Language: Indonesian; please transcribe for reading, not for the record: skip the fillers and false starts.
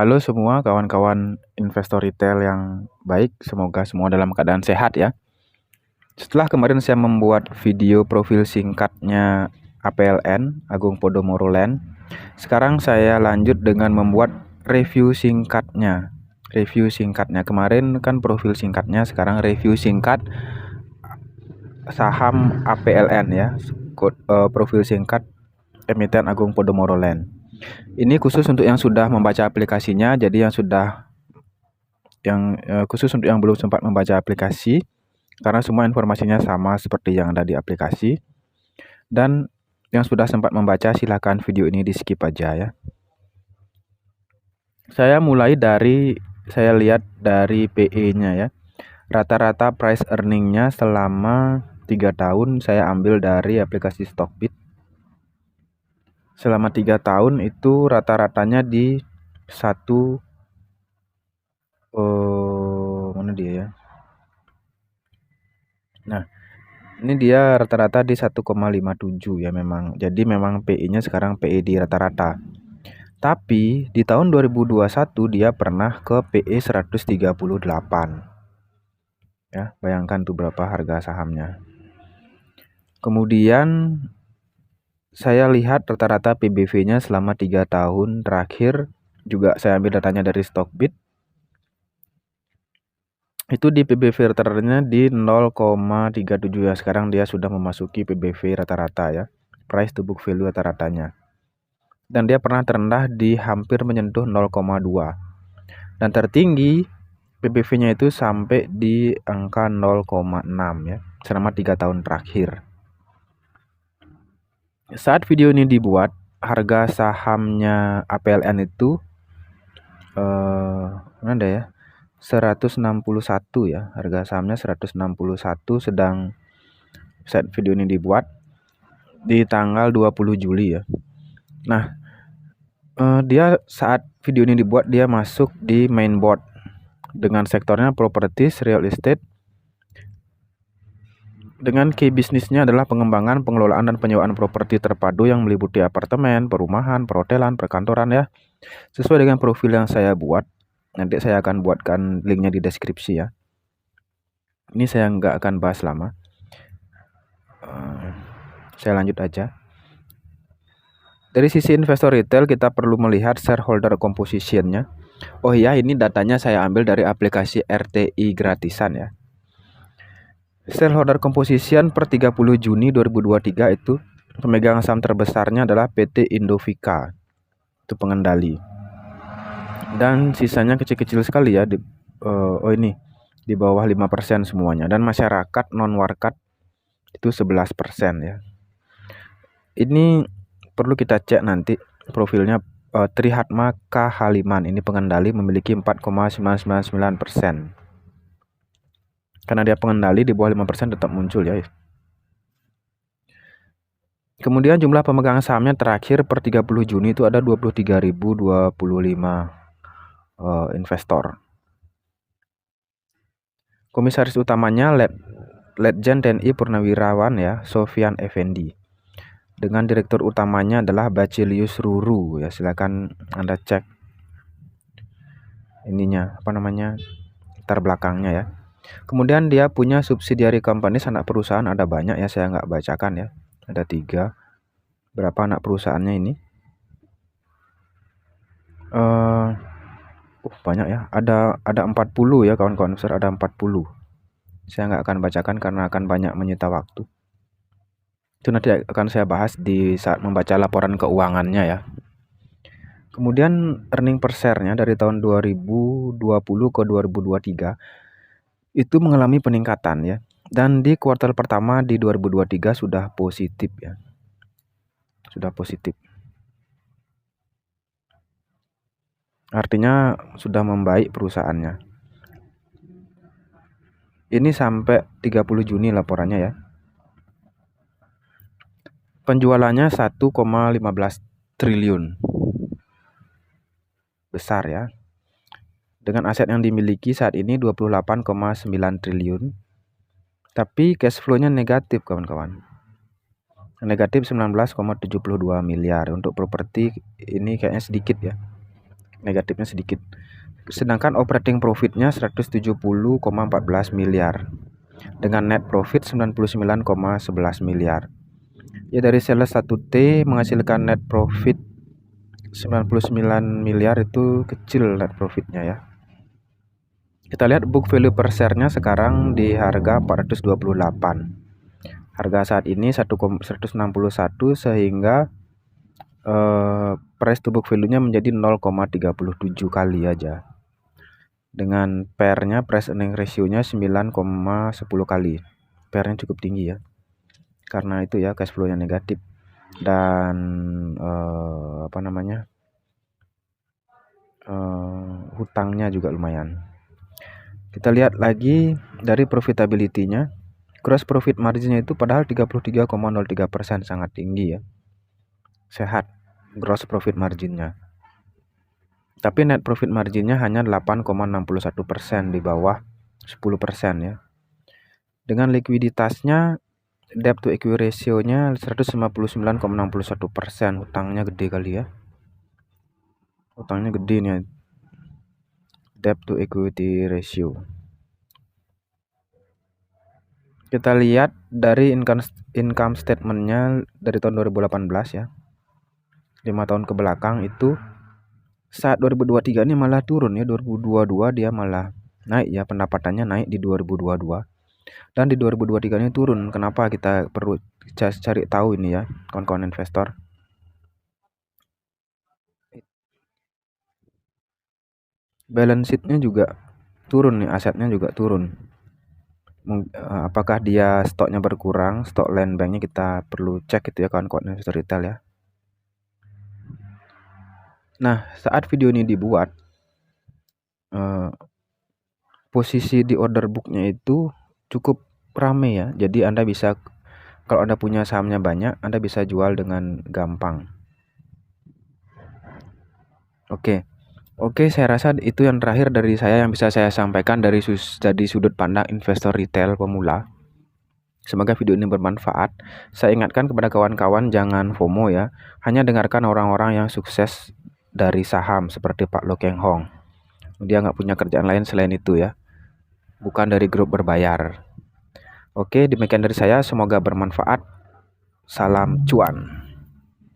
Halo semua kawan-kawan investor retail yang baik, semoga semua dalam keadaan sehat ya. Setelah kemarin saya membuat video profil singkatnya APLN, Agung Podomoro Land, sekarang saya lanjut dengan membuat review singkatnya. Kemarin kan profil singkatnya, sekarang review singkat saham APLN ya, profil singkat emiten Agung Podomoro Land. Ini khusus untuk yang sudah membaca aplikasinya, jadi khusus untuk yang belum sempat membaca aplikasi, karena semua informasinya sama seperti yang ada di aplikasi. Dan yang sudah sempat membaca, silakan video ini di skip aja ya. Saya lihat dari PE-nya ya. Rata-rata price earning-nya selama 3 tahun saya ambil dari aplikasi Stockbit. Selama 3 tahun itu rata-ratanya di mana dia ya? Nah, ini dia rata-rata di 1,57 ya memang. Jadi memang PI-nya sekarang PI di rata-rata. Tapi di tahun 2021 dia pernah ke PE 138. Ya, bayangkan tuh berapa harga sahamnya. Kemudian saya lihat rata-rata PBV-nya selama 3 tahun terakhir, juga saya ambil datanya dari Stockbit. Itu di PBV rata-ratanya di 0,37 ya. Sekarang dia sudah memasuki PBV rata-rata ya. Price to book value rata-ratanya. Dan dia pernah terendah di hampir menyentuh 0,2. Dan tertinggi PBV-nya itu sampai di angka 0,6 ya. Selama 3 tahun terakhir. Saat video ini dibuat, harga sahamnya APLN itu mana ada ya? 161 ya, harga sahamnya 161, sedang saat video ini dibuat di tanggal 20 Juli ya. Nah, dia saat video ini dibuat dia masuk di main board dengan sektornya properties, real estate, dengan key bisnisnya adalah pengembangan, pengelolaan dan penyewaan properti terpadu yang meliputi apartemen, perumahan, perhotelan, perkantoran ya. Sesuai dengan profil yang saya buat. Nanti saya akan buatkan linknya di deskripsi ya. Ini saya nggak akan bahas lama. Saya lanjut aja. Dari sisi investor retail kita perlu melihat shareholder composition-nya. Oh iya, ini datanya saya ambil dari aplikasi RTI gratisan ya. Shareholder composition per 30 Juni 2023 itu pemegang saham terbesarnya adalah PT Indovika. Itu pengendali. Dan sisanya kecil-kecil sekali ya ini di bawah 5% semuanya, dan masyarakat non warkat itu 11% ya. Ini perlu kita cek nanti profilnya. Trihatma K. Haliman ini pengendali memiliki 4,999%. Karena dia pengendali di bawah 5% tetap muncul ya. Kemudian jumlah pemegang sahamnya terakhir per 30 Juni itu ada 23.025 investor. Komisaris utamanya Letjen TNI Purnawirawan ya, Sofyan Effendi. Dengan direktur utamanya adalah Bacilius Ruru ya, silakan Anda cek ininya latar belakangnya ya. Kemudian dia punya subsidiary company, anak perusahaan ada banyak ya, saya nggak bacakan ya. Ada 3. Berapa anak perusahaannya ini? Banyak ya. Ada 40 ya kawan-kawan besar, ada 40. Saya nggak akan bacakan karena akan banyak menyita waktu. Itu nanti akan saya bahas di saat membaca laporan keuangannya ya. Kemudian earning per share-nya dari tahun 2020 ke 2023 itu mengalami peningkatan ya. Dan di kuartal pertama di 2023 sudah positif ya. Sudah positif. Artinya sudah membaik perusahaannya. Ini sampai 30 Juni laporannya ya. Penjualannya 1,15 triliun. Besar ya. Dengan aset yang dimiliki saat ini 28,9 triliun. Tapi cash flow-nya negatif kawan-kawan. Negatif 19,72 miliar. Untuk properti ini kayaknya sedikit ya. negatifnya sedikit. Sedangkan operating profitnya 170,14 miliar dengan net profit 99,11 miliar. Ya, dari sales 1T menghasilkan net profit 99 miliar itu kecil net profitnya ya. Kita lihat book value per share-nya sekarang di harga 428. Harga saat ini 161 sehingga price to book value-nya menjadi 0,37 kali aja. Dengan PER-nya, price earning ratio-nya 9,10 kali. PER-nya cukup tinggi ya. Karena itu ya cash flow-nya negatif dan hutangnya juga lumayan. Kita lihat lagi dari profitability-nya. Gross profit margin-nya itu padahal 33,03%, sangat tinggi ya. Sehat gross profit margin-nya. Tapi net profit margin-nya hanya 8,61%, di bawah 10% ya. Dengan likuiditasnya debt to equity ratio-nya 159,61%. Hutangnya gede kali ya. Hutangnya gede nih. Debt to equity ratio. Kita lihat dari income statement-nya dari tahun 2018 ya. 5 tahun ke belakang itu saat 2023 ini malah turun ya. 2022 dia malah naik ya, pendapatannya naik di 2022. Dan di 2023 ini turun. Kenapa? Kita perlu cari tahu ini ya, kawan-kawan investor. Balance sheet-nya juga turun nih, asetnya juga turun. Apakah dia stoknya berkurang, stok land bank-nya kita perlu cek itu ya kawan-kawan investor retail ya. Nah, saat video ini dibuat, posisi di order book-nya itu cukup rame ya. Jadi Anda bisa, kalau Anda punya sahamnya banyak, Anda bisa jual dengan gampang. Oke, saya rasa itu yang terakhir dari saya yang bisa saya sampaikan dari sudut pandang investor retail pemula. Semoga video ini bermanfaat. Saya ingatkan kepada kawan-kawan jangan FOMO ya. Hanya dengarkan orang-orang yang sukses dari saham seperti Pak Lo Keng Hong. Dia nggak punya kerjaan lain selain itu ya. Bukan dari grup berbayar. Oke, demikian dari saya. Semoga bermanfaat. Salam cuan.